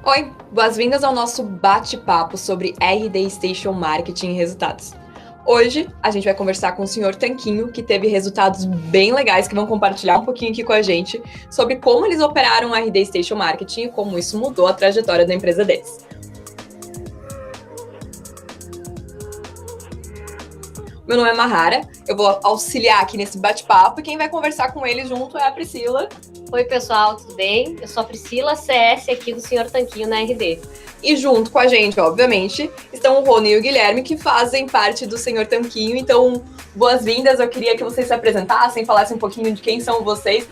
Oi, boas-vindas ao nosso bate-papo sobre RD Station Marketing e resultados. Hoje a gente vai conversar com o senhor Tanquinho, que teve resultados bem legais, que vão compartilhar um pouquinho aqui com a gente sobre como eles operaram a RD Station Marketing e como isso mudou a trajetória da empresa deles. Meu nome é Mahara, eu vou auxiliar aqui nesse bate-papo e quem vai conversar com ele junto é a Priscila. Oi, pessoal, tudo bem? Eu sou a Priscila, CS aqui do Sr. Tanquinho na RD. E junto com a gente, obviamente, estão o Rony e o Guilherme, que fazem parte do Sr. Tanquinho. Então, boas-vindas. Eu queria que vocês se apresentassem, falassem um pouquinho de quem são vocês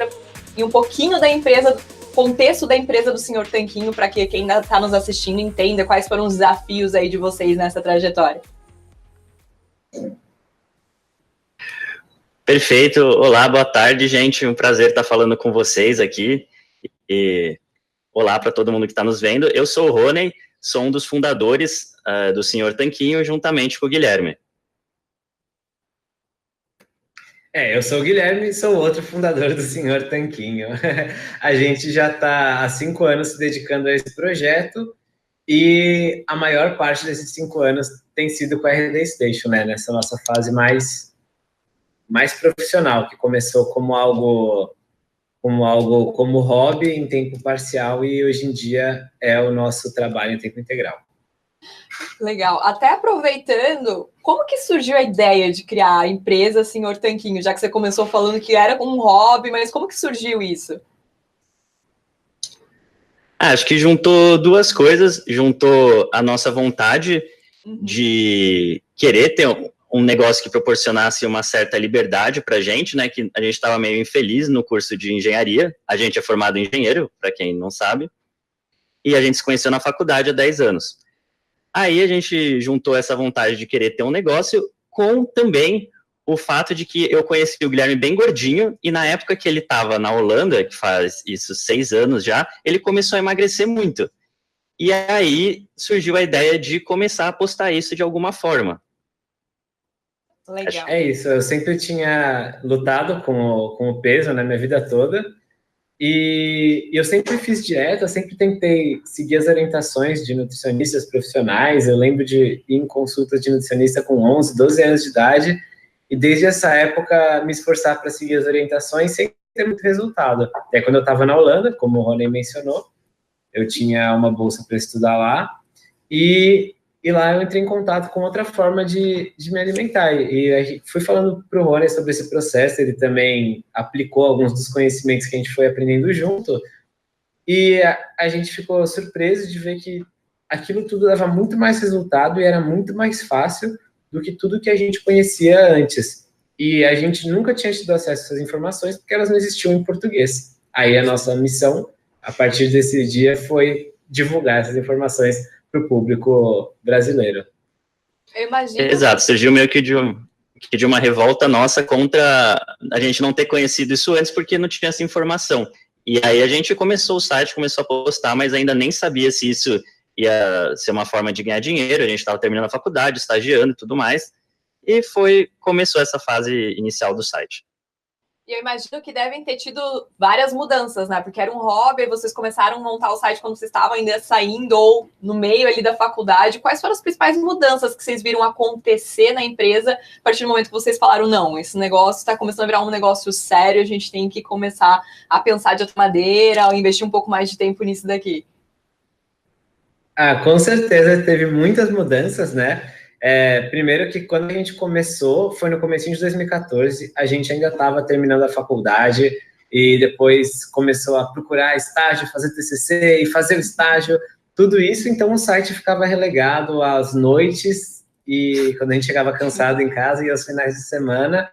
e um pouquinho da empresa, contexto da empresa do Sr. Tanquinho, para que quem ainda está nos assistindo entenda quais foram os desafios aí de vocês nessa trajetória. Perfeito. Olá, boa tarde, gente. Um prazer estar falando com vocês aqui. E olá para todo mundo que está nos vendo. Eu sou o Rony, sou um dos fundadores do Sr. Tanquinho, juntamente com o Guilherme. Eu sou o Guilherme, sou outro fundador do Sr. Tanquinho. A gente já está há 5 anos se dedicando a esse projeto e a maior parte desses 5 anos tem sido com a RD Station, né? Nessa nossa fase mais profissional, que começou como hobby em tempo parcial e hoje em dia é o nosso trabalho em tempo integral. Legal. Até aproveitando, como que surgiu a ideia de criar a empresa Sr. Tanquinho, já que você começou falando que era um hobby, mas como que surgiu isso? Acho que juntou duas coisas, juntou a nossa vontade de querer ter um negócio que proporcionasse uma certa liberdade para a gente, né, que a gente estava meio infeliz no curso de engenharia, a gente é formado em engenheiro, para quem não sabe, e a gente se conheceu na faculdade há 10 anos. Aí a gente juntou essa vontade de querer ter um negócio com também o fato de que eu conheci o Guilherme bem gordinho, e na época que ele estava na Holanda, que faz isso 6 anos já, ele começou a emagrecer muito. E aí surgiu a ideia de começar a postar isso de alguma forma. Legal. É isso, eu sempre tinha lutado com o peso na minha vida toda e eu sempre fiz dieta, sempre tentei seguir as orientações de nutricionistas profissionais. Eu lembro de ir em consultas de nutricionista com 11, 12 anos de idade e desde essa época me esforçar para seguir as orientações sem ter muito resultado. Até quando eu estava na Holanda, como o Rony mencionou, eu tinha uma bolsa para estudar lá e lá eu entrei em contato com outra forma de me alimentar. E a gente fui falando para o Rony sobre esse processo, ele também aplicou alguns dos conhecimentos que a gente foi aprendendo junto. E a gente ficou surpreso de ver que aquilo tudo dava muito mais resultado e era muito mais fácil do que tudo que a gente conhecia antes. E a gente nunca tinha tido acesso a essas informações porque elas não existiam em português. Aí a nossa missão, a partir desse dia, foi divulgar essas informações para o público brasileiro. Eu imagino. Exato, surgiu meio que de uma revolta nossa contra a gente não ter conhecido isso antes, porque não tinha essa informação. E aí a gente começou o site, começou a postar, mas ainda nem sabia se isso ia ser uma forma de ganhar dinheiro. A gente estava terminando a faculdade, estagiando e tudo mais, e começou essa fase inicial do site. E eu imagino que devem ter tido várias mudanças, né? Porque era um hobby, e vocês começaram a montar o site quando vocês estavam ainda saindo ou no meio ali da faculdade. Quais foram as principais mudanças que vocês viram acontecer na empresa a partir do momento que vocês falaram, não, esse negócio está começando a virar um negócio sério, a gente tem que começar a pensar de outra maneira, ou investir um pouco mais de tempo nisso daqui? Com certeza teve muitas mudanças, né? Primeiro que quando a gente começou, foi no comecinho de 2014, a gente ainda estava terminando a faculdade e depois começou a procurar estágio, fazer TCC e fazer o estágio, tudo isso. Então o site ficava relegado às noites e quando a gente chegava cansado em casa e aos finais de semana.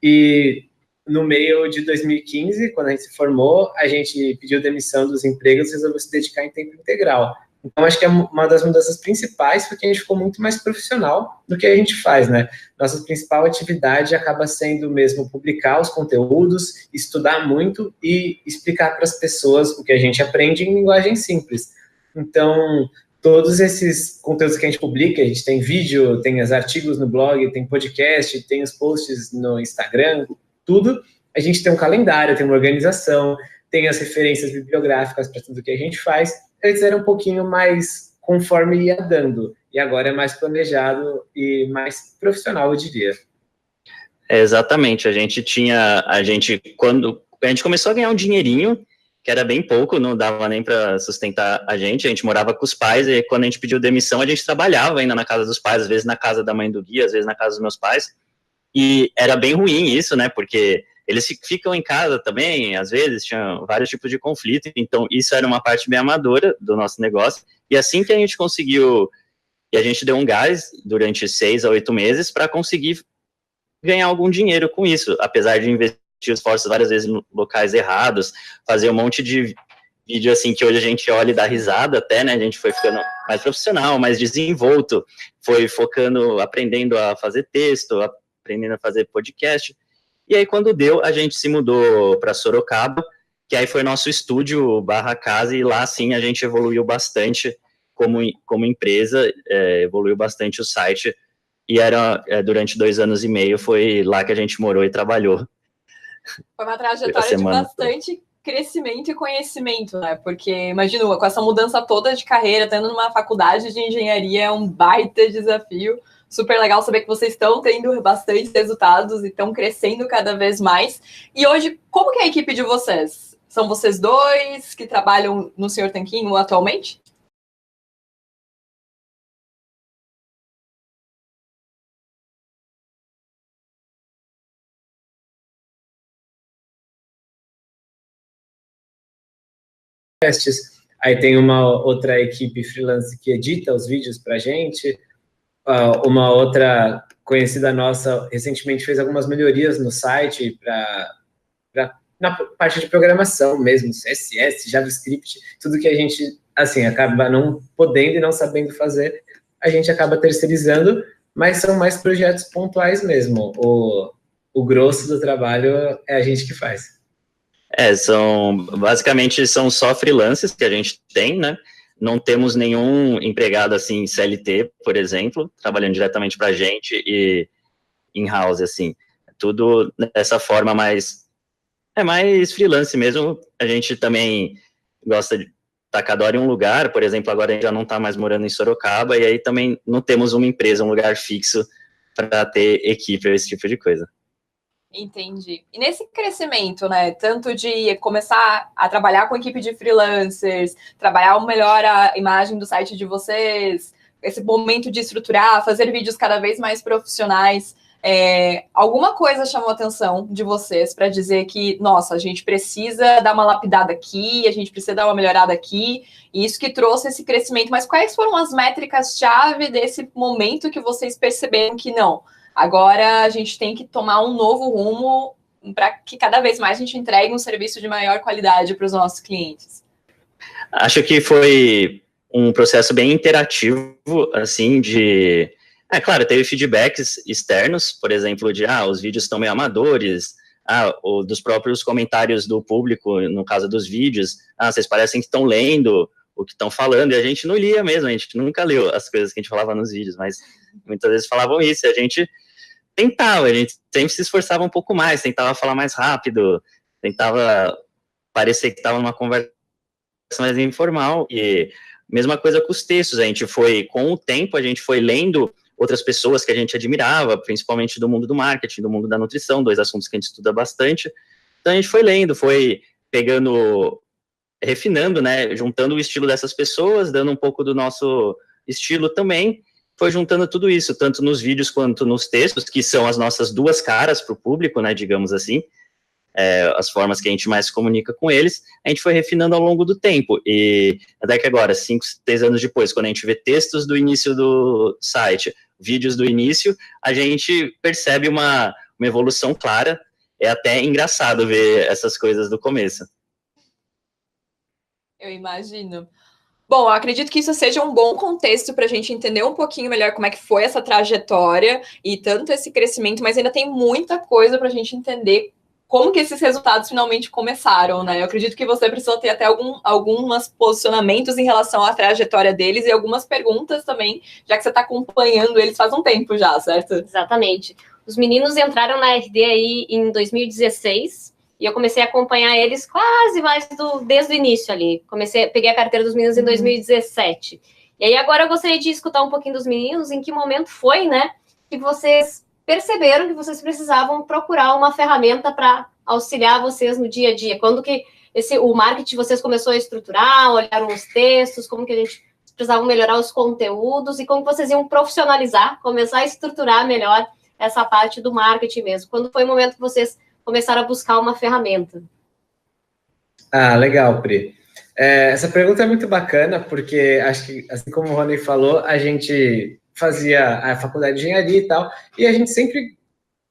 E no meio de 2015, quando a gente se formou, a gente pediu demissão dos empregos e resolveu se dedicar em tempo integral. Então, acho que é uma das mudanças principais, porque a gente ficou muito mais profissional do que a gente faz, né? Nossa principal atividade acaba sendo mesmo publicar os conteúdos, estudar muito e explicar para as pessoas o que a gente aprende em linguagem simples. Então, todos esses conteúdos que a gente publica, a gente tem vídeo, tem os artigos no blog, tem podcast, tem os posts no Instagram, tudo, a gente tem um calendário, tem uma organização, tem as referências bibliográficas para tudo que a gente faz. antes era um pouquinho mais conforme ia dando, e agora é mais planejado e mais profissional, eu diria. Exatamente, quando a gente começou a ganhar um dinheirinho, que era bem pouco, não dava nem para sustentar a gente morava com os pais, e quando a gente pediu demissão, a gente trabalhava ainda na casa dos pais, às vezes na casa da mãe do Gui, às vezes na casa dos meus pais, e era bem ruim isso, né, porque eles ficam em casa também, às vezes, tinha vários tipos de conflito, então isso era uma parte bem amadora do nosso negócio, e assim que a gente conseguiu, e a gente deu um gás durante 6 a 8 meses para conseguir ganhar algum dinheiro com isso, apesar de investir esforços várias vezes em locais errados, fazer um monte de vídeo assim que hoje a gente olha e dá risada até, né, a gente foi ficando mais profissional, mais desenvolto, foi focando, aprendendo a fazer texto, aprendendo a fazer podcast, e aí quando deu, a gente se mudou para Sorocaba, que aí foi nosso estúdio / casa, e lá sim a gente evoluiu bastante como empresa, evoluiu bastante o site, e durante 2 anos e meio, foi lá que a gente morou e trabalhou. Foi uma trajetória de bastante crescimento e conhecimento, né? Porque, imagino, com essa mudança toda de carreira, tendo numa faculdade de engenharia, é um baita desafio. Super legal saber que vocês estão tendo bastantes resultados e estão crescendo cada vez mais. E hoje, como que é a equipe de vocês? São vocês dois que trabalham no Sr. Tanquinho atualmente? Aí tem uma outra equipe freelance que edita os vídeos para a gente, uma outra conhecida nossa recentemente fez algumas melhorias no site na parte de programação mesmo, CSS, JavaScript, tudo que a gente, assim, acaba não podendo e não sabendo fazer, a gente acaba terceirizando, mas são mais projetos pontuais mesmo. O grosso do trabalho é a gente que faz. Basicamente são só freelancers que a gente tem, né? Não temos nenhum empregado assim CLT, por exemplo, trabalhando diretamente para a gente e in-house, assim. Tudo dessa forma mais freelance mesmo. A gente também gosta de tacar dó em um lugar, por exemplo, agora a gente já não está mais morando em Sorocaba, e aí também não temos uma empresa, um lugar fixo para ter equipe ou esse tipo de coisa. Entendi. E nesse crescimento, né, tanto de começar a trabalhar com equipe de freelancers, trabalhar melhor a imagem do site de vocês, esse momento de estruturar, fazer vídeos cada vez mais profissionais, alguma coisa chamou a atenção de vocês para dizer que, nossa, a gente precisa dar uma lapidada aqui, a gente precisa dar uma melhorada aqui, e isso que trouxe esse crescimento. Mas quais foram as métricas-chave desse momento que vocês perceberam que não? Agora a gente tem que tomar um novo rumo para que cada vez mais a gente entregue um serviço de maior qualidade para os nossos clientes. Acho que foi um processo bem interativo, assim, claro, teve feedbacks externos, por exemplo, os vídeos estão meio amadores, ou dos próprios comentários do público, no caso dos vídeos, vocês parecem que estão lendo o que estão falando, e a gente não lia mesmo, a gente nunca leu as coisas que a gente falava nos vídeos, mas muitas vezes falavam isso, e a gente tentava, a gente sempre se esforçava um pouco mais, tentava falar mais rápido, tentava parecer que estava numa conversa mais informal, e mesma coisa com os textos, com o tempo, a gente foi lendo outras pessoas que a gente admirava, principalmente do mundo do marketing, do mundo da nutrição, 2 assuntos que a gente estuda bastante, então a gente foi lendo, foi pegando, refinando, né, juntando o estilo dessas pessoas, dando um pouco do nosso estilo também, foi juntando tudo isso, tanto nos vídeos quanto nos textos, que são as nossas 2 caras para o público, né, digamos assim, as formas que a gente mais se comunica com eles, a gente foi refinando ao longo do tempo, e até que agora, 5, 6 anos depois, quando a gente vê textos do início do site, vídeos do início, a gente percebe uma evolução clara, é até engraçado ver essas coisas do começo. Eu imagino. Bom, eu acredito que isso seja um bom contexto para a gente entender um pouquinho melhor como é que foi essa trajetória e tanto esse crescimento, mas ainda tem muita coisa para a gente entender como que esses resultados finalmente começaram, né? Eu acredito que você precisou ter até alguns posicionamentos em relação à trajetória deles e algumas perguntas também, já que você está acompanhando eles faz um tempo já, certo? Exatamente. Os meninos entraram na RD aí em 2016 e eu comecei a acompanhar eles quase mais desde o início ali. Peguei a carteira dos meninos em 2017. E aí agora eu gostaria de escutar um pouquinho dos meninos, em que momento foi, né, que vocês perceberam que vocês precisavam procurar uma ferramenta para auxiliar vocês no dia a dia. Quando que o marketing de vocês começou a estruturar, olharam os textos, como que a gente precisava melhorar os conteúdos e como vocês iam profissionalizar, começar a estruturar melhor essa parte do marketing mesmo. Quando foi o momento que vocês começaram a buscar uma ferramenta? Ah, legal, Pri. Essa pergunta é muito bacana, porque acho que, assim como o Rony falou, a gente fazia a faculdade de engenharia e tal, e a gente sempre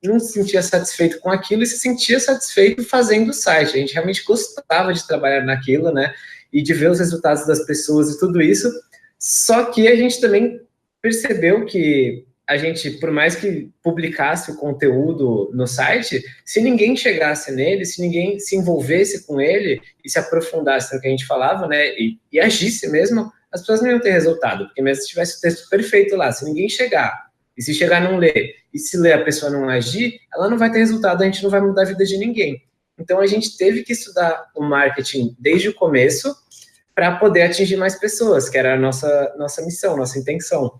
não se sentia satisfeito com aquilo e se sentia satisfeito fazendo o site. A gente realmente gostava de trabalhar naquilo, né? E de ver os resultados das pessoas e tudo isso. Só que a gente também percebeu que a gente, por mais que publicasse o conteúdo no site, se ninguém chegasse nele, se ninguém se envolvesse com ele e se aprofundasse no que a gente falava, né, e agisse mesmo, as pessoas não iam ter resultado, porque mesmo se tivesse o texto perfeito lá, se ninguém chegar, e se chegar não ler, e se ler a pessoa não agir, ela não vai ter resultado, a gente não vai mudar a vida de ninguém. Então a gente teve que estudar o marketing desde o começo para poder atingir mais pessoas, que era a nossa missão, nossa intenção.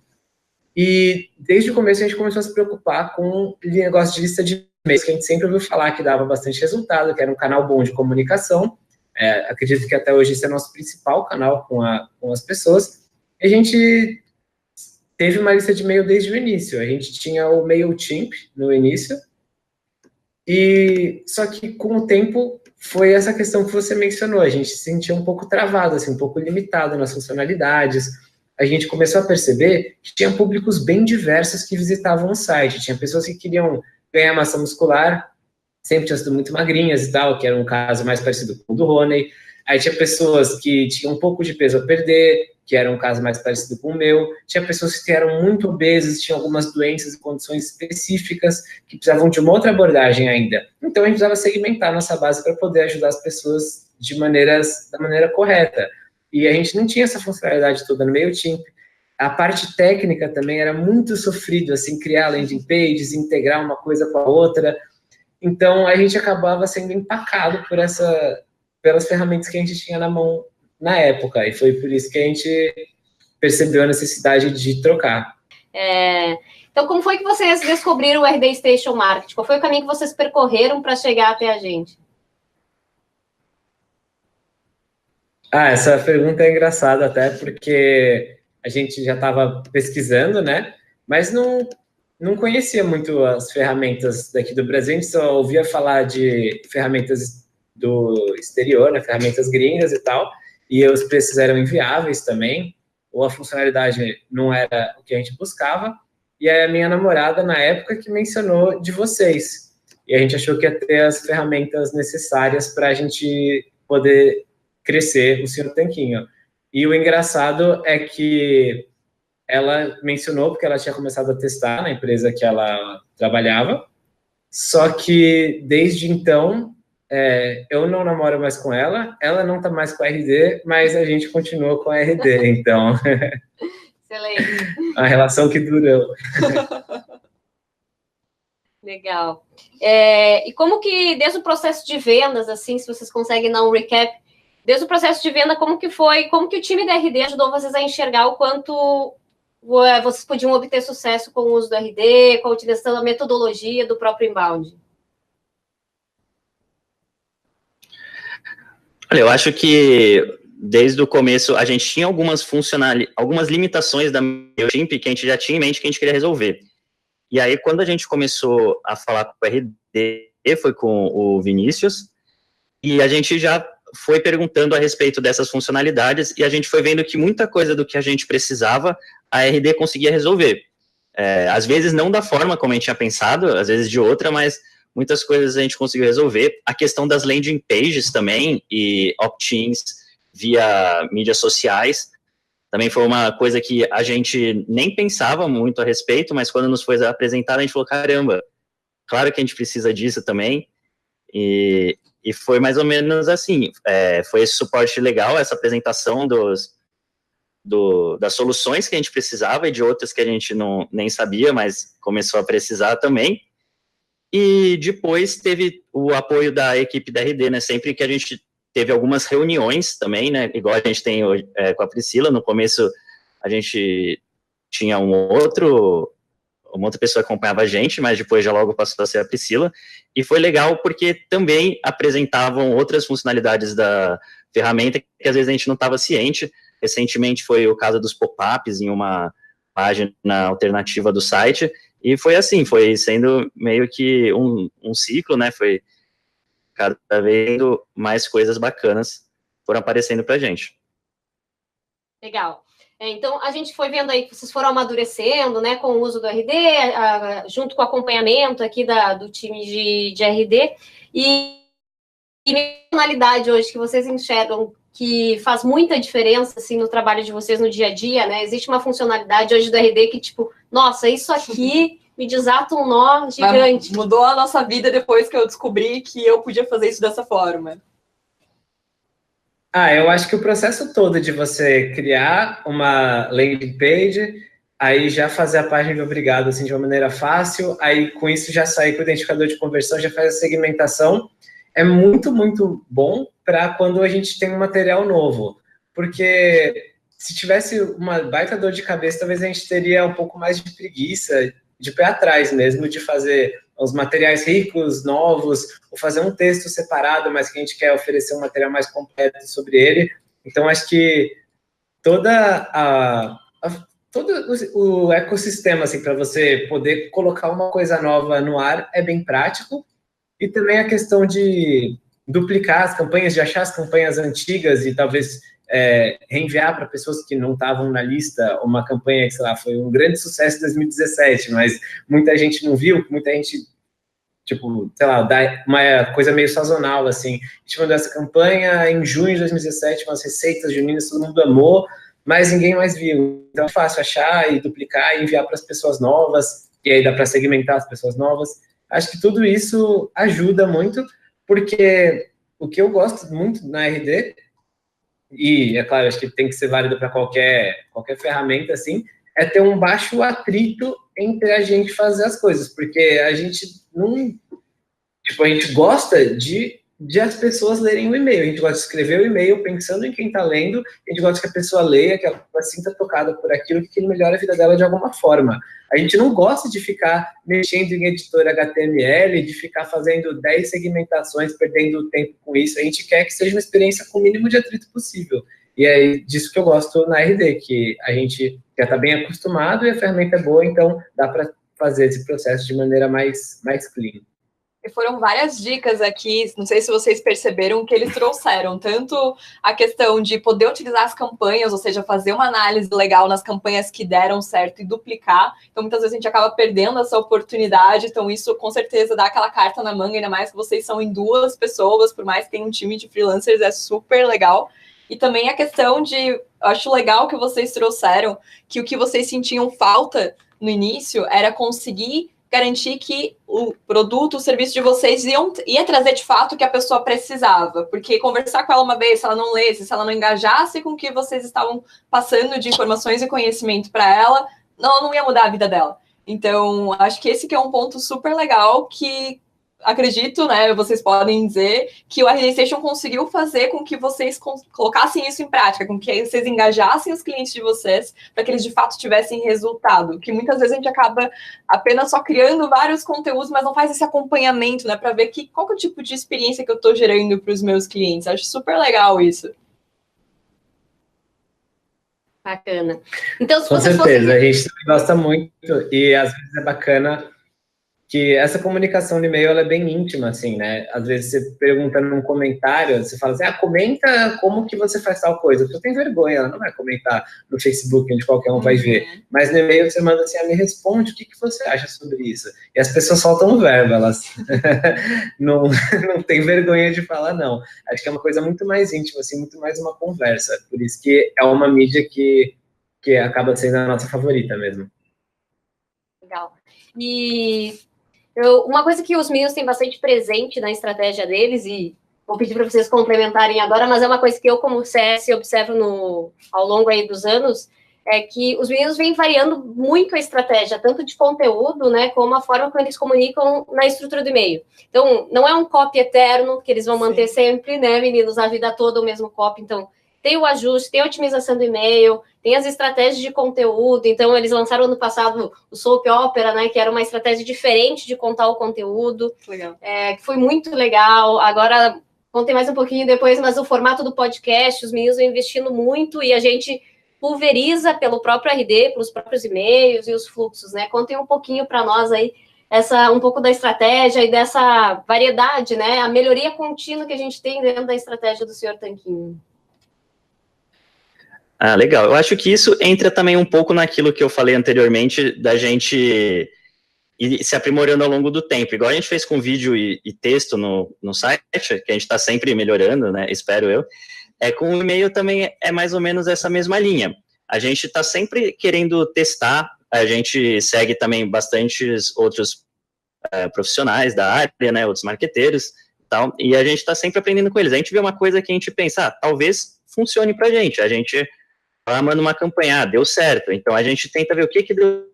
E desde o começo a gente começou a se preocupar com o negócio de lista de e-mails, que a gente sempre ouviu falar que dava bastante resultado, que era um canal bom de comunicação. Acredito que até hoje esse é o nosso principal canal com as pessoas. E a gente teve uma lista de e-mail desde o início. A gente tinha o MailChimp no início. E só que com o tempo foi essa questão que você mencionou. A gente se sentia um pouco travado, assim, um pouco limitado nas funcionalidades. A gente começou a perceber que tinha públicos bem diversos que visitavam o site. Tinha pessoas que queriam ganhar massa muscular, sempre tinham sido muito magrinhas e tal, que era um caso mais parecido com o do Rony. Aí tinha pessoas que tinham um pouco de peso a perder, que era um caso mais parecido com o meu. Tinha pessoas que eram muito obesas, tinham algumas doenças e condições específicas que precisavam de uma outra abordagem ainda. Então a gente precisava segmentar nossa base para poder ajudar as pessoas da maneira correta. E a gente não tinha essa funcionalidade toda no MailChimp. A parte técnica também era muito sofrido, assim, criar landing pages, integrar uma coisa com a outra. Então, a gente acabava sendo empacado pelas ferramentas que a gente tinha na mão na época. E foi por isso que a gente percebeu a necessidade de trocar. Então, como foi que vocês descobriram o RD Station Marketing? Qual foi o caminho que vocês percorreram para chegar até a gente? Essa pergunta é engraçada até, porque a gente já estava pesquisando, né? Mas não conhecia muito as ferramentas daqui do Brasil, a gente só ouvia falar de ferramentas do exterior, né? Ferramentas gringas e tal, e os preços eram inviáveis também, ou a funcionalidade não era o que a gente buscava, e aí a minha namorada, na época, que mencionou de vocês, e a gente achou que ia ter as ferramentas necessárias para a gente poder crescer o Sr. Tanquinho. E o engraçado é que ela mencionou, porque ela tinha começado a testar na empresa que ela trabalhava, só que desde então, eu não namoro mais com ela não tá mais com a RD, mas a gente continua com a RD, então... Excelente. A relação que durou. Legal. E como que, desde o processo de vendas, assim, se vocês conseguem dar um recap, desde o processo de venda, como que o time da RD ajudou vocês a enxergar o quanto vocês podiam obter sucesso com o uso do RD, com a utilização da metodologia do próprio inbound? Olha, eu acho que desde o começo a gente tinha algumas limitações da MailChimp que a gente já tinha em mente que a gente queria resolver. E aí, quando a gente começou a falar com o RD, foi com o Vinícius, e a gente já foi perguntando a respeito dessas funcionalidades, e a gente foi vendo que muita coisa do que a gente precisava, a RD conseguia resolver. Às vezes não da forma como a gente tinha pensado, às vezes de outra, mas muitas coisas a gente conseguiu resolver. A questão das landing pages também, e opt-ins via mídias sociais, também foi uma coisa que a gente nem pensava muito a respeito, mas quando nos foi apresentado, a gente falou, caramba, claro que a gente precisa disso também, e foi mais ou menos assim, foi esse suporte legal, essa apresentação das soluções que a gente precisava e de outras que a gente nem sabia, mas começou a precisar também, E depois teve o apoio da equipe da RD, né? Sempre que a gente teve algumas reuniões também, né? Igual a gente tem hoje, com a Priscila. No começo a gente tinha uma outra pessoa que acompanhava a gente, mas depois já logo passou a ser a Priscila. E foi legal porque também apresentavam outras funcionalidades da ferramenta que às vezes a gente não estava ciente. Recentemente foi o caso dos pop-ups em uma página alternativa do site. E foi assim, foi sendo meio que um ciclo, né? Foi cada vez mais coisas bacanas foram aparecendo pra gente. Legal. Então, a gente foi vendo aí que vocês foram amadurecendo, né, com o uso do RD, junto com o acompanhamento aqui do time de RD, e funcionalidade hoje que vocês enxergam que faz muita diferença, assim, no trabalho de vocês no dia a dia, né? Existe uma funcionalidade hoje do RD que, tipo, nossa, isso aqui me desata um nó gigante. Mas mudou a nossa vida depois que eu descobri que eu podia fazer isso dessa forma. Eu acho que o processo todo de você criar uma landing page, aí já fazer a página de obrigado, assim, de uma maneira fácil, aí com isso já sair com o identificador de conversão, já faz a segmentação, é muito, muito bom para quando a gente tem um material novo, porque se tivesse uma baita dor de cabeça, talvez a gente teria um pouco mais de preguiça, de pé atrás mesmo, de fazer os materiais ricos, novos, ou fazer um texto separado, mas que a gente quer oferecer um material mais completo sobre ele. Então, acho que todo o ecossistema, assim, para você poder colocar uma coisa nova no ar é bem prático. E também a questão de duplicar as campanhas, de achar as campanhas antigas e talvez reenviar para pessoas que não estavam na lista uma campanha que, sei lá, foi um grande sucesso em 2017, mas muita gente não viu, muita gente, tipo, sei lá, dá uma coisa meio sazonal, assim. A gente mandou essa campanha em junho de 2017, umas receitas juninas, todo mundo amou, mas ninguém mais viu. Então é fácil achar e duplicar e enviar para as pessoas novas, e aí dá para segmentar as pessoas novas. Acho que tudo isso ajuda muito, porque o que eu gosto muito na RD, e é claro, acho que tem que ser válido para qualquer ferramenta, assim, é ter um baixo atrito entre a gente fazer as coisas, porque a gente não... Tipo, a gente gosta de as pessoas lerem o e-mail, a gente gosta de escrever o e-mail pensando em quem está lendo, a gente gosta que a pessoa leia, que ela sinta tocada por aquilo, que melhora a vida dela de alguma forma. A gente não gosta de ficar mexendo em editor HTML, de ficar fazendo 10 segmentações, perdendo tempo com isso. A gente quer que seja uma experiência com o mínimo de atrito possível. E é disso que eu gosto na RD, que a gente já está bem acostumado e a ferramenta é boa, então dá para fazer esse processo de maneira mais clean. E foram várias dicas aqui, não sei se vocês perceberam, que eles trouxeram, tanto a questão de poder utilizar as campanhas, ou seja, fazer uma análise legal nas campanhas que deram certo e duplicar. Então, muitas vezes a gente acaba perdendo essa oportunidade, então isso com certeza dá aquela carta na manga, ainda mais que vocês são em 2 pessoas, por mais que tenha um time de freelancers, é super legal. E também a questão de, eu acho legal que vocês trouxeram, que o que vocês sentiam falta no início era conseguir garantir que o produto, o serviço de vocês ia trazer de fato o que a pessoa precisava, porque conversar com ela uma vez, se ela não lesse, se ela não engajasse com o que vocês estavam passando de informações e conhecimento para ela, não ia mudar a vida dela. Então, acho que esse que é um ponto super legal que acredito, né, vocês podem dizer que o RD Station conseguiu fazer com que vocês colocassem isso em prática, com que vocês engajassem os clientes de vocês para que eles de fato tivessem resultado, que muitas vezes a gente acaba apenas só criando vários conteúdos, mas não faz esse acompanhamento, né, para ver qual que é o tipo de experiência que eu estou gerando para os meus clientes. Acho super legal isso. Bacana. Então, se com você certeza, a gente gosta muito e às vezes é bacana que essa comunicação no e-mail ela é bem íntima, assim, né? Às vezes você pergunta num comentário, você fala assim, comenta como que você faz tal coisa. Porque eu tenho vergonha, ela não vai comentar no Facebook, onde qualquer um vai ver. Mas no e-mail você manda assim, me responde, o que você acha sobre isso? E as pessoas soltam um verbo, elas não tem vergonha de falar, não. Acho que é uma coisa muito mais íntima, assim, muito mais uma conversa. Por isso que é uma mídia que acaba sendo a nossa favorita mesmo. Legal. E uma coisa que os meninos têm bastante presente na estratégia deles, e vou pedir para vocês complementarem agora, mas é uma coisa que eu, como CS, observo ao longo aí dos anos, é que os meninos vêm variando muito a estratégia, tanto de conteúdo, né, como a forma como eles comunicam na estrutura do e-mail. Então, não é um copy eterno, que eles vão manter sempre, né, meninos, a vida toda o mesmo copy. Então, tem o ajuste, tem a otimização do e-mail, tem as estratégias de conteúdo. Então, eles lançaram ano passado o Soap Opera, né, que era uma estratégia diferente de contar o conteúdo. Legal. Que foi muito legal. Agora, contei mais um pouquinho depois, mas o formato do podcast, os meninos vão investindo muito e a gente pulveriza pelo próprio RD, pelos próprios e-mails e os fluxos, né? Contem um pouquinho para nós aí, um pouco da estratégia e dessa variedade, né? A melhoria contínua que a gente tem dentro da estratégia do Sr. Tanquinho. Ah, legal. Eu acho que isso entra também um pouco naquilo que eu falei anteriormente, da gente ir se aprimorando ao longo do tempo. Igual a gente fez com vídeo e texto no site, que a gente está sempre melhorando, né? Espero eu. Com o e-mail também é mais ou menos essa mesma linha. A gente está sempre querendo testar, a gente segue também bastantes outros profissionais da área, né, outros marqueteiros e tal, e a gente está sempre aprendendo com eles. A gente vê uma coisa que a gente pensa, talvez funcione para a gente manda uma campanha, deu certo, então a gente tenta ver o que deu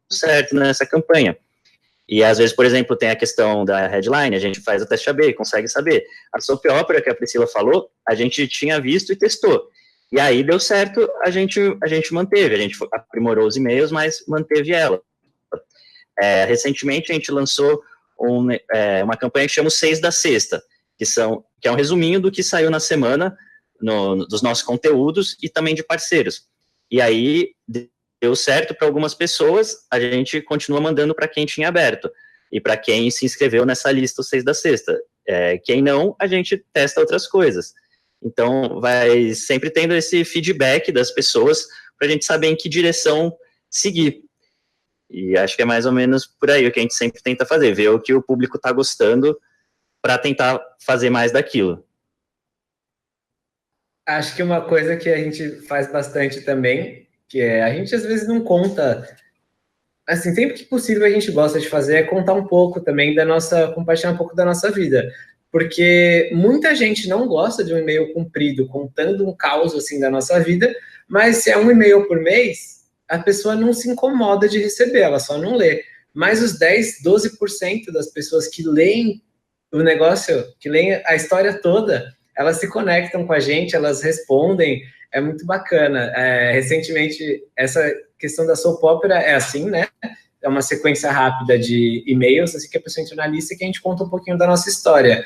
certo nessa campanha. E às vezes, por exemplo, tem a questão da headline, a gente faz o teste AB e consegue saber. A Soap Opera que a Priscila falou, a gente tinha visto e testou. E aí deu certo, a gente manteve, a gente aprimorou os e-mails, mas manteve ela. Recentemente a gente lançou uma campanha que chama o 6 da Sexta, que é um resuminho do que saiu na semana dos nossos conteúdos e também de parceiros. E aí deu certo para algumas pessoas, a gente continua mandando para quem tinha aberto. E para quem se inscreveu nessa lista, o 6 da Sexta. Quem não, a gente testa outras coisas. Então, vai sempre tendo esse feedback das pessoas para a gente saber em que direção seguir. E acho que é mais ou menos por aí o que a gente sempre tenta fazer, ver o que o público está gostando para tentar fazer mais daquilo. Acho que uma coisa que a gente faz bastante também, que a gente às vezes não conta, assim, sempre que possível a gente gosta de fazer é contar um pouco também compartilhar um pouco da nossa vida, porque muita gente não gosta de um e-mail comprido, contando um caos, assim, da nossa vida, mas se é um e-mail por mês, a pessoa não se incomoda de receber, ela só não lê. Mas os 10, 12% das pessoas que leem o negócio, que leem a história toda, elas se conectam com a gente, elas respondem, é muito bacana. Recentemente, essa questão da Soap Opera é assim, né? É uma sequência rápida de e-mails, assim que a pessoa entra na lista, que a gente conta um pouquinho da nossa história,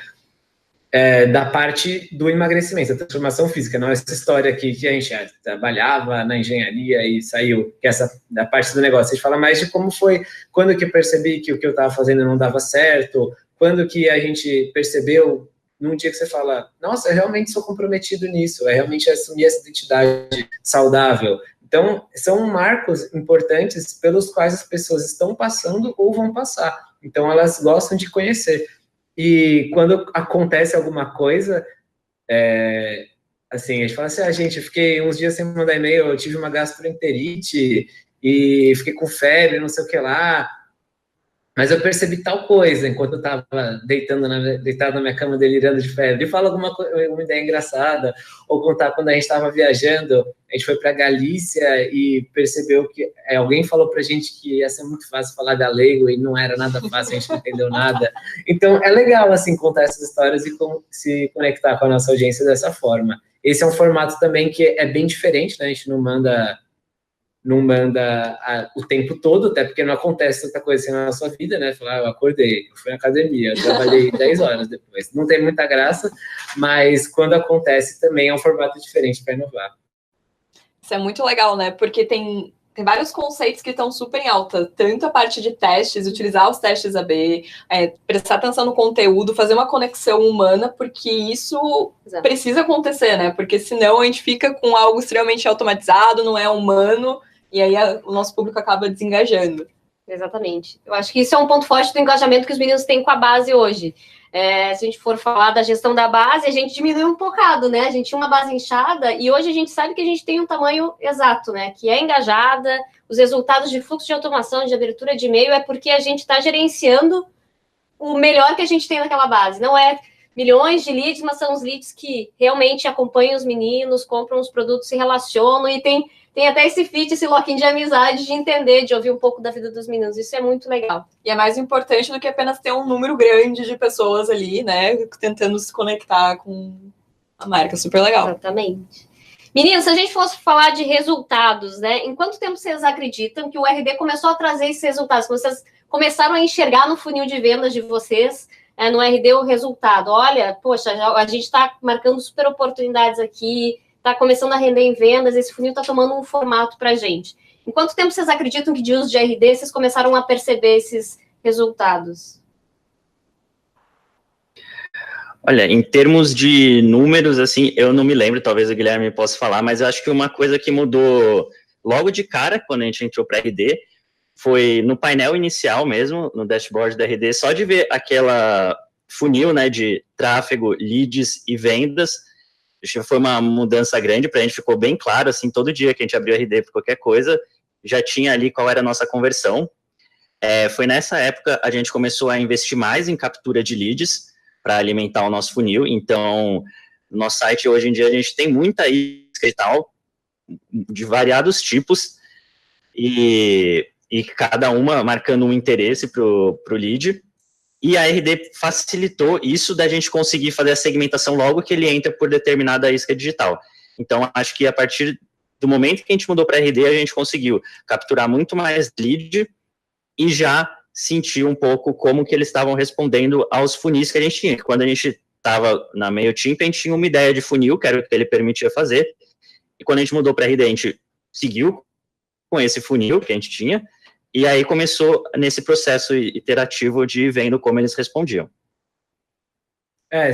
da parte do emagrecimento, da transformação física, não essa história aqui que a gente trabalhava na engenharia e saiu, que essa da parte do negócio. A gente fala mais de como foi, quando que eu percebi que o que eu estava fazendo não dava certo, quando que a gente percebeu num dia que você fala, nossa, eu realmente sou comprometido nisso, realmente assumir essa identidade saudável. Então, são marcos importantes pelos quais as pessoas estão passando ou vão passar. Então, elas gostam de conhecer. E quando acontece alguma coisa, assim, a gente fala assim, gente, eu fiquei uns dias sem mandar e-mail, eu tive uma gastroenterite e fiquei com febre, não sei o que lá, mas eu percebi tal coisa enquanto eu estava deitado na minha cama delirando de febre. E fala uma ideia engraçada, ou contar quando a gente estava viajando, a gente foi para Galícia e percebeu que alguém falou para a gente que ia ser muito fácil falar galego e não era nada fácil, a gente não entendeu nada. Então é legal assim contar essas histórias e se conectar com a nossa audiência dessa forma. Esse é um formato também que é bem diferente, né? A gente não manda o tempo todo, até porque não acontece tanta coisa assim na sua vida, né? Falar, eu acordei, eu fui na academia, eu trabalhei 10 horas depois. Não tem muita graça, mas quando acontece também é um formato diferente para inovar. Isso é muito legal, né? Porque tem vários conceitos que estão super em alta, tanto a parte de testes, utilizar os testes AB, prestar atenção no conteúdo, fazer uma conexão humana, porque isso precisa acontecer, né? Porque senão a gente fica com algo extremamente automatizado, não é humano, e aí o nosso público acaba desengajando. Exatamente. Eu acho que isso é um ponto forte do engajamento que os meninos têm com a base hoje. Se a gente for falar da gestão da base, a gente diminuiu um bocado, né? A gente tinha uma base inchada e hoje a gente sabe que a gente tem um tamanho exato, né? Que é engajada, os resultados de fluxo de automação, de abertura de e-mail, é porque a gente está gerenciando o melhor que a gente tem naquela base. Não é milhões de leads, mas são os leads que realmente acompanham os meninos, compram os produtos, se relacionam e tem tem até esse fit, esse lock-in de amizade, de entender, de ouvir um pouco da vida dos meninos. Isso é muito legal. E é mais importante do que apenas ter um número grande de pessoas ali, né, tentando se conectar com a marca. Super legal. Exatamente. Meninos, se a gente fosse falar de resultados, né? Em quanto tempo vocês acreditam que o RD começou a trazer esses resultados? Vocês começaram a enxergar no funil de vendas de vocês, no RD, o resultado. Olha, poxa, a gente está marcando super oportunidades aqui, está começando a render em vendas, esse funil está tomando um formato para a gente. Em quanto tempo vocês acreditam que de uso de RD vocês começaram a perceber esses resultados? Olha, em termos de números, assim, eu não me lembro, talvez o Guilherme possa falar, mas eu acho que uma coisa que mudou logo de cara, quando a gente entrou para RD, foi no painel inicial mesmo, no dashboard da RD, só de ver aquela funil, né, de tráfego, leads e vendas, acho que foi uma mudança grande para a gente, ficou bem claro, assim, todo dia que a gente abriu a RD por qualquer coisa, já tinha ali qual era a nossa conversão. Foi nessa época a gente começou a investir mais em captura de leads, para alimentar o nosso funil. Então, no nosso site, hoje em dia, a gente tem muita isca e tal, de variados tipos, e cada uma marcando um interesse para o lead, e a RD facilitou isso da gente conseguir fazer a segmentação logo que ele entra por determinada isca digital. Então, acho que a partir do momento que a gente mudou para a RD, a gente conseguiu capturar muito mais lead e já sentir um pouco como que eles estavam respondendo aos funis que a gente tinha. Quando a gente estava na MailChimp, a gente tinha uma ideia de funil, que era o que ele permitia fazer, e quando a gente mudou para a RD, a gente seguiu com esse funil que a gente tinha, e aí começou nesse processo iterativo de vendo como eles respondiam.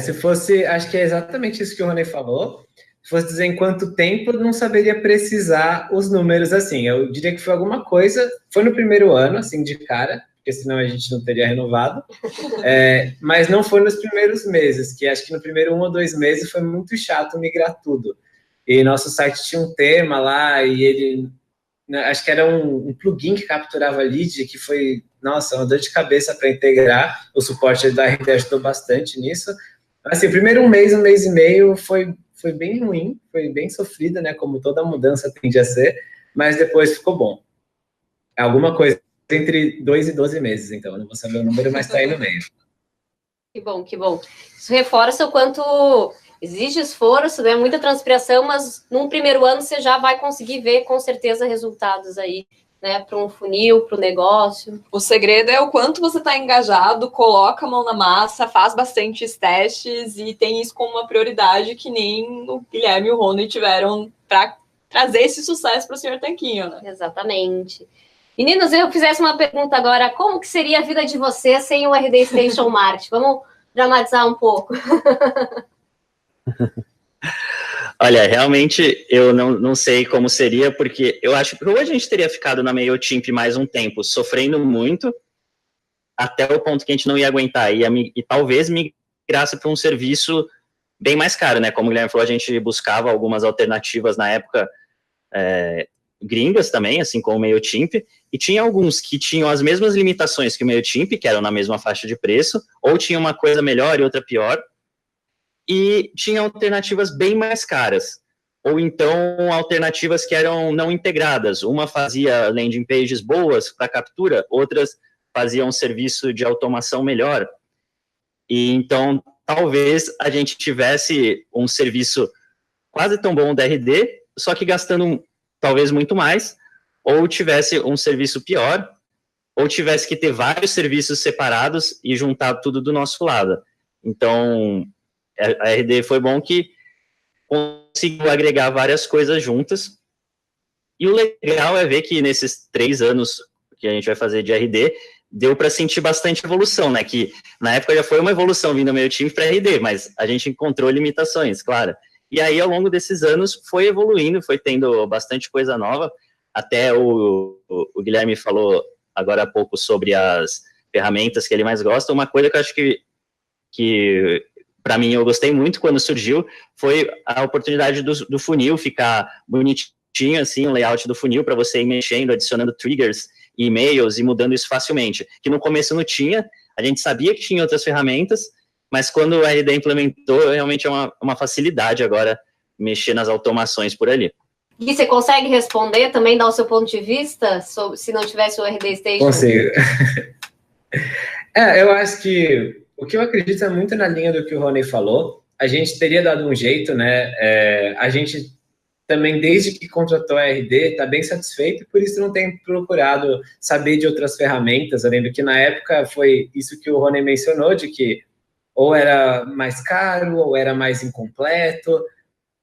Se fosse, acho que é exatamente isso que o Rony falou, se fosse dizer em quanto tempo, eu não saberia precisar os números assim, eu diria que foi alguma coisa, foi no primeiro ano, assim, de cara, porque senão a gente não teria renovado, mas não foi nos primeiros meses, que acho que no primeiro 1 ou 2 meses foi muito chato migrar tudo. E nosso site tinha um tema lá, e ele, acho que era um plugin que capturava lead, que foi, nossa, uma dor de cabeça para integrar, o suporte da RD ajudou bastante nisso. Assim, o primeiro um mês e meio foi bem ruim, foi bem sofrida, né, como toda mudança tende a ser, mas depois ficou bom. Alguma coisa entre 2 e 12 meses, então, eu não vou saber o número, mas está aí no meio. Que bom, que bom. Isso reforça o quanto exige esforço, né, muita transpiração, mas num primeiro ano você já vai conseguir ver, com certeza, resultados aí, né, para um funil, para o negócio. O segredo é o quanto você está engajado, coloca a mão na massa, faz bastantes testes e tem isso como uma prioridade que nem o Guilherme e o Rony tiveram para trazer esse sucesso para o Sr. Tanquinho, né? Exatamente. Meninos, se eu fizesse uma pergunta agora, como que seria a vida de vocês sem o RD Station Marketing? Vamos dramatizar um pouco. Olha, realmente eu não sei como seria, porque eu acho que hoje a gente teria ficado na MailChimp mais um tempo, sofrendo muito, até o ponto que a gente não ia aguentar, e talvez migrasse para um serviço bem mais caro, né? Como o Guilherme falou, a gente buscava algumas alternativas na época, gringas também, assim como o MailChimp, e tinha alguns que tinham as mesmas limitações que o MailChimp, que eram na mesma faixa de preço, ou tinha uma coisa melhor e outra pior, e tinha alternativas bem mais caras, ou então alternativas que eram não integradas. Uma fazia landing pages boas para captura, outras faziam um serviço de automação melhor. E então, talvez a gente tivesse um serviço quase tão bom da RD, só que gastando talvez muito mais, ou tivesse um serviço pior, ou tivesse que ter vários serviços separados e juntar tudo do nosso lado. Então, a RD foi bom que conseguiu agregar várias coisas juntas, e o legal é ver que nesses 3 anos que a gente vai fazer de RD, deu para sentir bastante evolução, né, que na época já foi uma evolução vindo do meu time para RD, mas a gente encontrou limitações, claro. E aí, ao longo desses anos, foi evoluindo, foi tendo bastante coisa nova, até o Guilherme falou agora há pouco sobre as ferramentas que ele mais gosta. Uma coisa que eu acho que para mim, eu gostei muito quando surgiu, foi a oportunidade do funil ficar bonitinho, assim, o layout do funil, para você ir mexendo, adicionando triggers, e-mails e mudando isso facilmente, que no começo não tinha, a gente sabia que tinha outras ferramentas, mas quando o RD implementou, realmente é uma facilidade agora mexer nas automações por ali. Gui, você consegue responder também, dar o seu ponto de vista, sobre, se não tivesse o RD Station? Consigo. Eu acho que o que eu acredito é muito na linha do que o Rony falou. A gente teria dado um jeito, né? A gente também, desde que contratou a RD, está bem satisfeito, por isso não tem procurado saber de outras ferramentas. Eu lembro que na época foi isso que o Rony mencionou, de que ou era mais caro, ou era mais incompleto,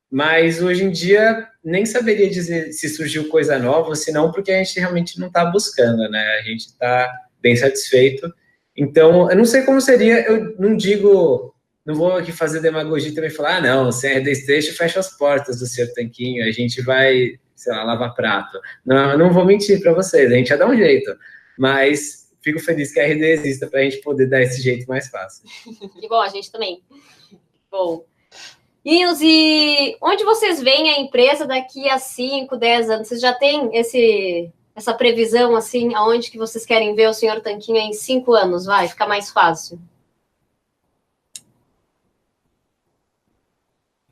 mas hoje em dia nem saberia dizer se surgiu coisa nova, se não, porque a gente realmente não está buscando, né? A gente está bem satisfeito. Então, eu não sei como seria, eu não digo, não vou aqui fazer demagogia também e falar, não, sem RD Station fecha as portas do Sr. Tanquinho, a gente vai, sei lá, lavar prato. Não, eu não vou mentir para vocês, a gente vai dar um jeito, mas fico feliz que a RD exista para a gente poder dar esse jeito mais fácil. E bom, a gente também. Bom. E onde vocês veem a empresa daqui a 5, 10 anos? Vocês já têm essa previsão, assim, aonde que vocês querem ver o Sr. Tanquinho em 5 anos? Vai ficar mais fácil.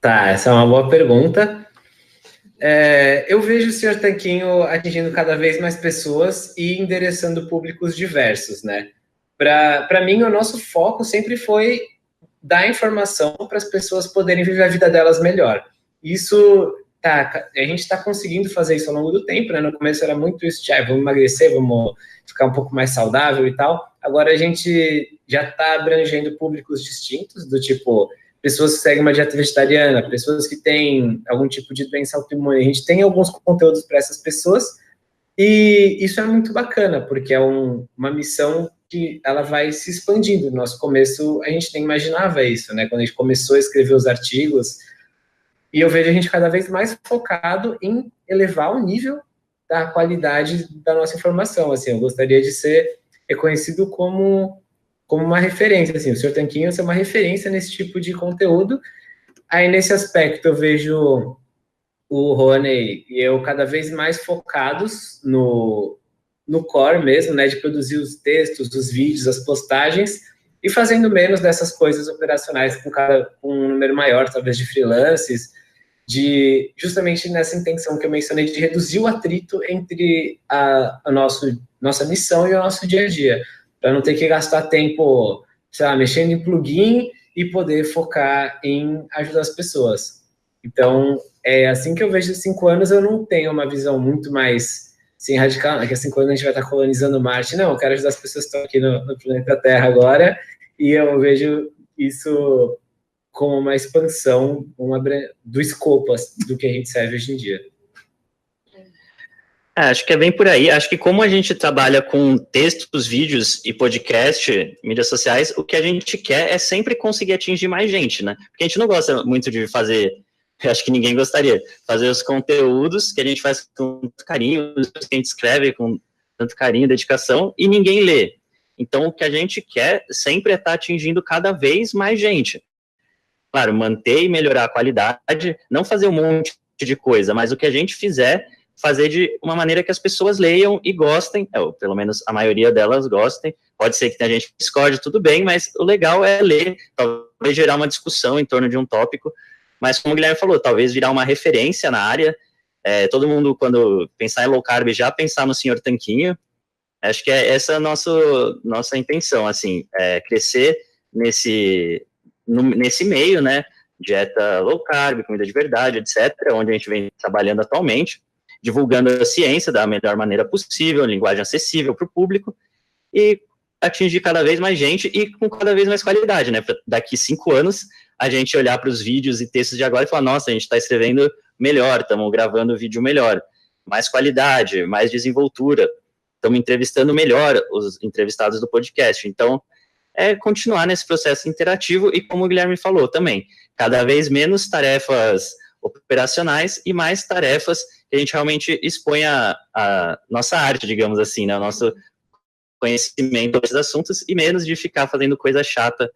Tá, essa é uma boa pergunta. Eu vejo o Sr. Tanquinho atingindo cada vez mais pessoas e endereçando públicos diversos, né? Para mim, o nosso foco sempre foi dar informação para as pessoas poderem viver a vida delas melhor. Isso, a gente está conseguindo fazer isso ao longo do tempo, né? No começo era muito isso, vamos emagrecer, vamos ficar um pouco mais saudável e tal. Agora a gente já está abrangendo públicos distintos, do tipo, pessoas que seguem uma dieta vegetariana, pessoas que têm algum tipo de doença autoimune. A gente tem alguns conteúdos para essas pessoas e isso é muito bacana, porque é uma missão que ela vai se expandindo. No nosso começo, a gente nem imaginava isso, né? Quando a gente começou a escrever os artigos, e eu vejo a gente cada vez mais focado em elevar o nível da qualidade da nossa informação. Assim, eu gostaria de ser reconhecido como uma referência, assim, o Sr. Tanquinho ser uma referência nesse tipo de conteúdo. Aí, nesse aspecto, eu vejo o Rony e eu cada vez mais focados no core mesmo, né, de produzir os textos, os vídeos, as postagens, e fazendo menos dessas coisas operacionais com um número maior, talvez, de freelances, justamente nessa intenção que eu mencionei, de reduzir o atrito entre a nossa missão e o nosso dia a dia, para não ter que gastar tempo, sei lá, mexendo em plugin e poder focar em ajudar as pessoas. Então, assim que eu vejo 5 anos, eu não tenho uma visão muito mais assim, radical, daqui a 5 anos a gente vai estar colonizando Marte. Não, eu quero ajudar as pessoas que estão aqui no planeta Terra agora, e eu vejo isso como uma expansão do escopo do que a gente serve hoje em dia. Acho que é bem por aí. Acho que como a gente trabalha com textos, vídeos e podcast, mídias sociais, o que a gente quer é sempre conseguir atingir mais gente, né? Porque a gente não gosta muito de fazer, eu acho que ninguém gostaria, fazer os conteúdos que a gente faz com tanto carinho, que a gente escreve com tanto carinho e dedicação, e ninguém lê. Então, o que a gente quer sempre é estar atingindo cada vez mais gente. Claro, manter e melhorar a qualidade, não fazer um monte de coisa, mas o que a gente fizer, fazer de uma maneira que as pessoas leiam e gostem, ou pelo menos a maioria delas gostem. Pode ser que tenha gente que discorde, tudo bem, mas o legal é ler, talvez gerar uma discussão em torno de um tópico, mas como o Guilherme falou, talvez virar uma referência na área. Todo mundo, quando pensar em low carb, já pensar no Sr. Tanquinho. Acho que essa é a nossa intenção, assim, crescer nesse meio, né, dieta low carb, comida de verdade, etc., onde a gente vem trabalhando atualmente, divulgando a ciência da melhor maneira possível, linguagem acessível para o público, e atingir cada vez mais gente e com cada vez mais qualidade, né? Pra daqui 5 anos, a gente olhar para os vídeos e textos de agora e falar, nossa, a gente está escrevendo melhor, estamos gravando vídeo melhor, mais qualidade, mais desenvoltura, estamos entrevistando melhor os entrevistados do podcast. Então, continuar nesse processo interativo e, como o Guilherme falou também, cada vez menos tarefas operacionais e mais tarefas que a gente realmente expõe a nossa arte, digamos assim, né, o nosso conhecimento desses assuntos, e menos de ficar fazendo coisa chata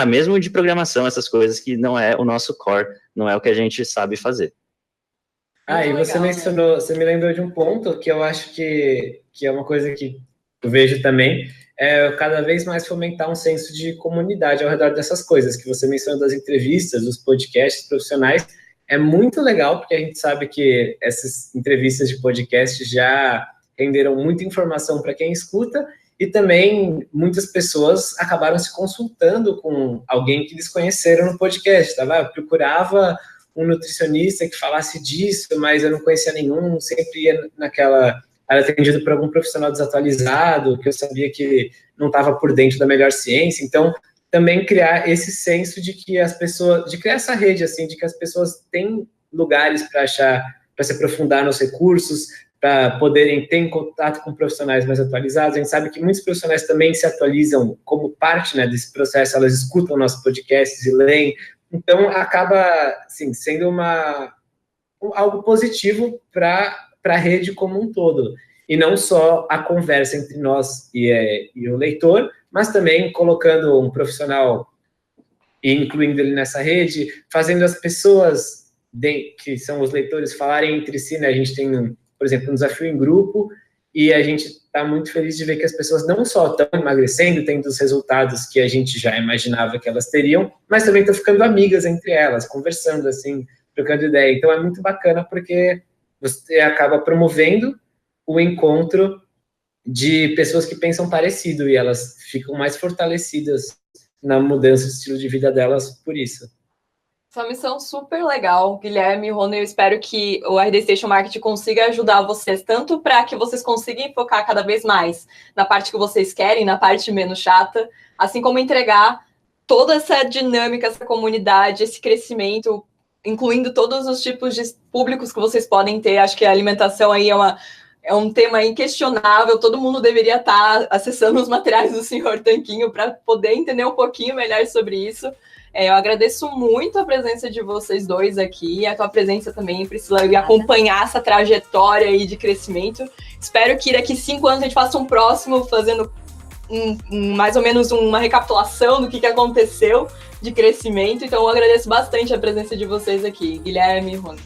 mesmo de programação, essas coisas que não é o nosso core, não é o que a gente sabe fazer. E você mencionou, você me lembrou de um ponto que eu acho que é uma coisa que eu vejo também, cada vez mais fomentar um senso de comunidade ao redor dessas coisas, que você mencionou das entrevistas, dos podcasts profissionais, é muito legal, porque a gente sabe que essas entrevistas de podcast já renderam muita informação para quem escuta, e também muitas pessoas acabaram se consultando com alguém que eles conheceram no podcast, tá? Eu procurava um nutricionista que falasse disso, mas eu não conhecia nenhum, sempre ia naquela... Era atendido por algum profissional desatualizado, que eu sabia que não estava por dentro da melhor ciência. Então, também criar esse senso de que as pessoas... De criar essa rede, assim, de que as pessoas têm lugares para achar, para se aprofundar nos recursos, para poderem ter contato com profissionais mais atualizados. A gente sabe que muitos profissionais também se atualizam como parte, né, desse processo, elas escutam nossos podcasts e leem. Então, acaba, assim, sendo algo positivo para a rede como um todo. E não só a conversa entre nós e o leitor, mas também colocando um profissional e incluindo ele nessa rede, fazendo as pessoas que são os leitores falarem entre si, né? A gente tem, por exemplo, um desafio em grupo, e a gente está muito feliz de ver que as pessoas não só estão emagrecendo, tendo os resultados que a gente já imaginava que elas teriam, mas também estão ficando amigas entre elas, conversando, assim, trocando ideia. Então é muito bacana porque você acaba promovendo o encontro de pessoas que pensam parecido, e elas ficam mais fortalecidas na mudança de estilo de vida delas por isso. Essa missão super legal, Guilherme e Rony. Eu espero que o RD Station Marketing consiga ajudar vocês, tanto para que vocês consigam focar cada vez mais na parte que vocês querem, na parte menos chata, assim como entregar toda essa dinâmica, essa comunidade, esse crescimento, incluindo todos os tipos de públicos que vocês podem ter. Acho que a alimentação aí é um tema inquestionável, todo mundo deveria estar acessando os materiais do Sr. Tanquinho para poder entender um pouquinho melhor sobre isso. Eu agradeço muito a presença de vocês dois aqui, e a tua presença também, Priscila, e acompanhar essa trajetória aí de crescimento. Espero que daqui 5 anos a gente faça um próximo, fazendo mais ou menos uma recapitulação do que aconteceu de crescimento. Então eu agradeço bastante a presença de vocês aqui, Guilherme e Rony.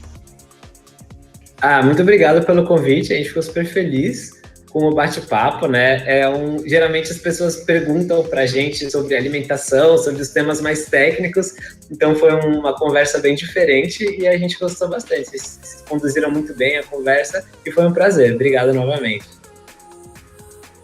Muito obrigado pelo convite, a gente ficou super feliz com o bate-papo, né? Geralmente as pessoas perguntam pra gente sobre alimentação, sobre os temas mais técnicos, então foi uma conversa bem diferente e a gente gostou bastante. Vocês conduziram muito bem a conversa e foi um prazer. Obrigado novamente.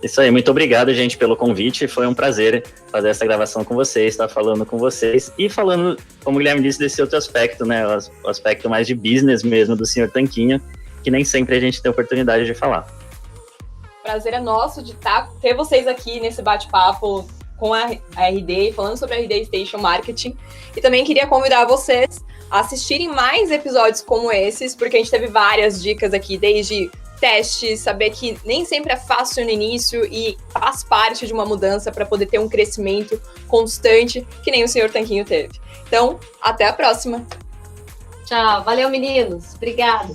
Isso aí, muito obrigado, gente, pelo convite. Foi um prazer fazer essa gravação com vocês, estar falando com vocês e falando, como o Guilherme disse, desse outro aspecto, né? O aspecto mais de business mesmo do Sr. Tanquinho, que nem sempre a gente tem oportunidade de falar. Prazer é nosso de ter vocês aqui nesse bate-papo com a RD, falando sobre a RD Station Marketing. E também queria convidar vocês a assistirem mais episódios como esses, porque a gente teve várias dicas aqui, desde testes, saber que nem sempre é fácil no início e faz parte de uma mudança para poder ter um crescimento constante, que nem o Sr. Tanquinho teve. Então, até a próxima. Tchau, valeu, meninos. Obrigada.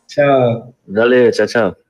Tchau. Valeu, tchau, tchau.